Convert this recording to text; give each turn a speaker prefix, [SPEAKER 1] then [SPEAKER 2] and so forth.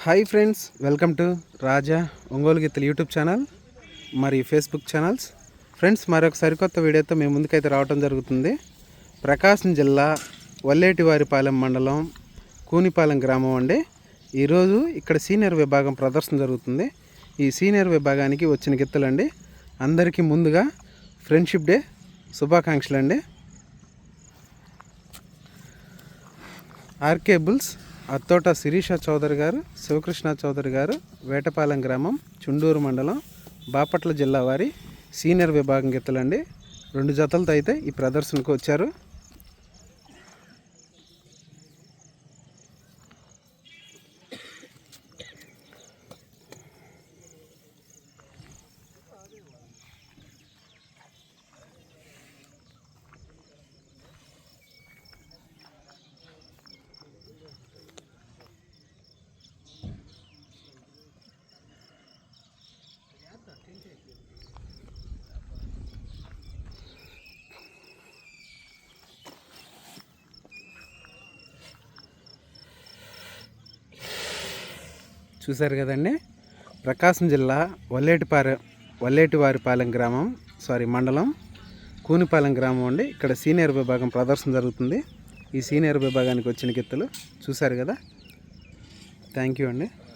[SPEAKER 1] Hi friends, welcome to రాజా ఒంగోలు గిత్తలు YouTube channel మరియు Facebook channels. Friends, మరొక సరికొత్త వీడియోతో మేము ముందుకైతే రావడం జరుగుతుంది. ప్రకాశం జిల్లా వల్లేటివారిపాలెం మండలం కూనిపాలెం గ్రామం అండి. ఈరోజు ఇక్కడ సీనియర్ విభాగం ప్రదర్శన జరుగుతుంది. ఈ సీనియర్ విభాగానికి వచ్చిన గిత్తలండి. అందరికీ ముందుగా ఫ్రెండ్షిప్ డే శుభాకాంక్షలు అండి. ఆర్కే బుల్స్ అత్తోట శిరీష చౌదరి గారు, శివకృష్ణ చౌదరి గారు, వేటపాలెం గ్రామం, చుండూరు మండలం, బాపట్ల జిల్లా వారి సీనియర్ విభాగం గిత్తలండి. 2 జతలతో అయితే ఈ ప్రదర్శనకు వచ్చారు. చూశారు కదండి, ప్రకాశం జిల్లా వల్లేటివారిపాలెం మండలం కూనిపాలెం గ్రామం అండి. ఇక్కడ సీనియర్ విభాగం ప్రదర్శన జరుగుతుంది. ఈ సీనియర్ విభాగానికి వచ్చిన గిత్తలు చూశారు కదా. థ్యాంక్ యూ అండి.